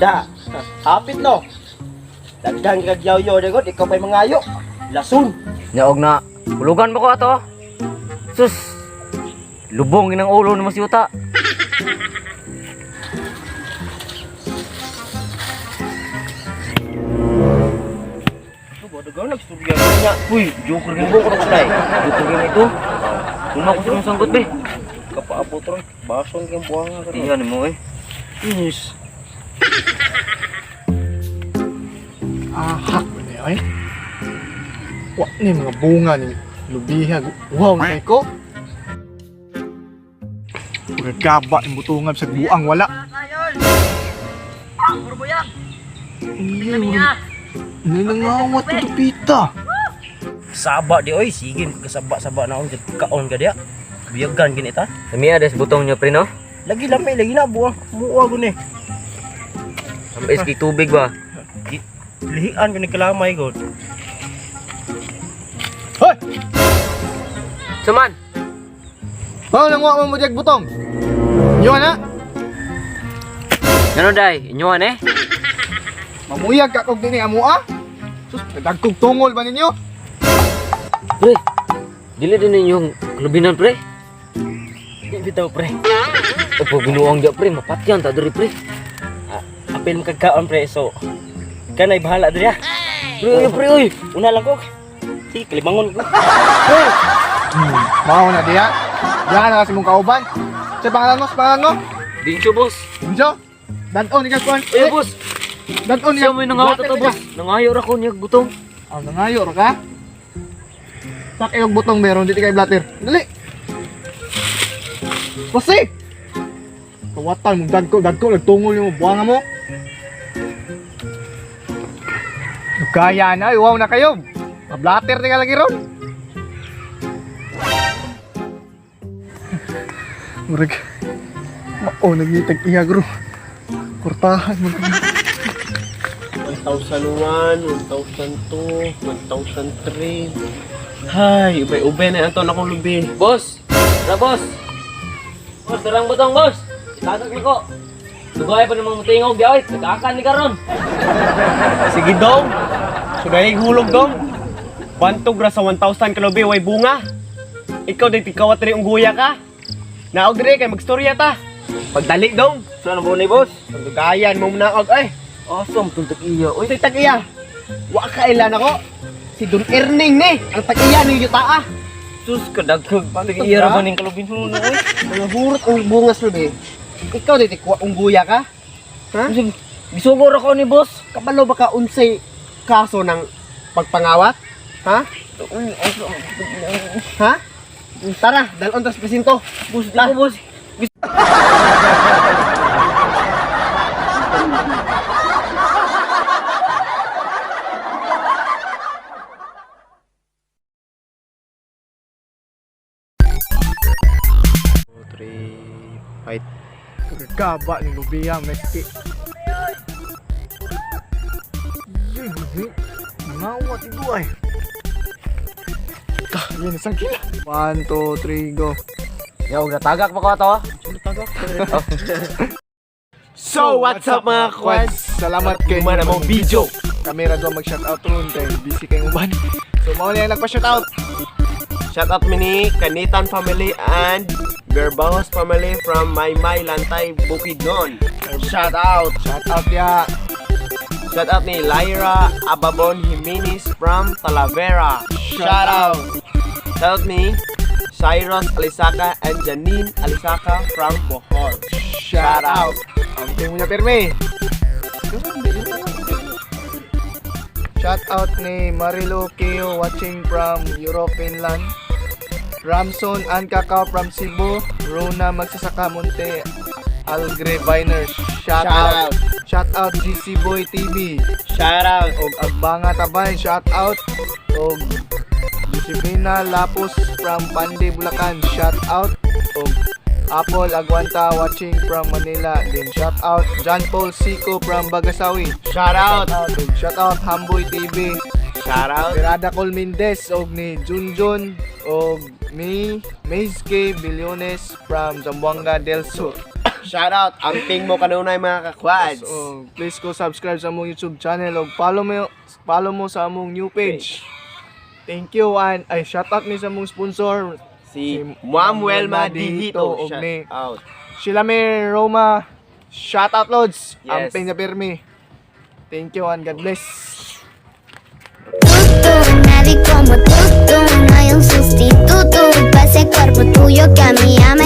Da, hapit no. Daghan kag yaw-yaw dagod, ikaw pa'y mangayo. Lason. Nyaog na, hulugan mo ko ato. Sus, lubong inang ulo ni Mas Yuta. Ito ba, daghan nagsturya niya. Uy, joker gini mo ko kulay. Dito gini ito. Una ko sa sangkot be. Kapaabot ron, bason kang buhanga ka. Iyan mo eh. Yes. Ahak ni ay. Wa ni mga bunga ni lubihag. Wow na ko. Gaba ang butungan sa buang wala. Iya. Nilangawat ito pita. Saba di oy, sige kasaba-saba na akong kaon ka dia. Biyagan gini ta. Nami ada butong nyo pre no? Lagi lamay, lagi na buang. Muwa ko ni. Sampai iski tubig ba? Lihian ko ni kalamay ko. Hoy! Saman! Bao nang wa mo jag butong. Yo na. Ano day? Inyuan eh? Mamuyag ka kog dinhi amoa. Sus, dagkog tungol ba ninyo? Pre, dili din ninyong klubinan pre. Di bitaw pre. Opo binuang dia pre, mapatyan ta diri pre. Apil mo kagkaon pre, so kanay bahala diri ha. Pre, oy. Una lang ko. Sige, kalimangon ko. Hey! Mao na diya. Diyan na kasi mong kauban. Sa pangalan mo, sa pangalan mo. Di siya boss. Unjo? Danon ni kagkuan. Eh boss, Danon ni siya mo nangayo to boss. Nangayo ra ko niya butong. Ah, nangayo ra ka? Sak yung butong meron dito kay blatter. Dali. Pasi. Kawatan mo dagko nagtungol yung buhanga mo. Kaya na, wow na kayo. Blatter tinggal lagi ron. Murag. Oh, nagitag iya gro. Kurtahan mo. 1,001, 1,002, 1,003. Hay, ubay-ubay na anton akong lubi. Boss! Tara boss! Boss, darang butong boss! Itagak na ko! Dugay pa namang mutingog di oy, nagkakan ni karon. Sige dong. Suday hulog dong. Bantog ra sa 1,000 kalubi way bunga. Ikaw day tikawat ri ungguya ka. Naog dire kay magstorya ta. Pagdali dong. Saan mo ni boss? Pagdugayan mo naog ay. Awesome, tong tag-iya oy. Uy, tag-iya. Wa ka ilan ako. Si Don Erning ni, ang tag-iya ni Yuta. Sus, kadagkag pa tag-iya ra ba ning kalubin mo na oy? Mga hurot ang bungas lubi. Ikaw day tikwa ungguya ka. Ha? Bisugor ako ni boss. Kabalo ba ka unsay kaso ng pagpangawat? Ha? Ha? Tara, dalon tas presinto. Boss, di ko boss. Fight. Gaba ni lubiyang meski. Ngawat ito ay. Yan isang kila. 1, 2, 3, go. Yo, natagak pa ko ato. So, what's up mga kwads? Salamat kay Gumana mong video. Kamera doon mag-shoutout ron kay busy kayong uban. So, mao na yung nagpa-shoutout. Shoutout mi ni Kanitan family and Gerbangos family from Maymay Lantay Bukidnon. Shoutout. Shoutout ya. Shoutout ni Lyra Ababon Jimenez from Talavera. Shoutout. Shoutout ni Cyrus Alisaka and Janine Alisaka from Bohol. Shoutout. Ang tingin mo niya pirmi. Shoutout ni Marilo Keo watching from Europe, Finland. Ramson and Kakao from Cebu. Rona Magsasaka Monte Algre Viners. Shoutout. Shoutout GC Boy TV. Shoutout. Og Agbanga Tabay. Shoutout. Og Josefina Lapus from Pande Bulacan. Shoutout. Og Apple Aguanta watching from Manila. Then shoutout John Paul Sico from Bagasawi. Shoutout. Shoutout Hamboy TV. Shoutout. Pirada Col Mendez og ni Junjun og mi Maze K Billones from Zamboanga del Sur. Shout out, amping mo kanunay mga kakwads. So, please go subscribe sa among YouTube channel o follow mo sa among new page. Thank you and ay shout out ni sa among sponsor Si Ma'am Welma Dihito. og Shout ni out. sila may Roma. Shout out Lods. Yes. Amping na pirmi. Thank you and God bless. Nadie como tú, no hay un sustituto para ese cuerpo tuyo que a mí ya me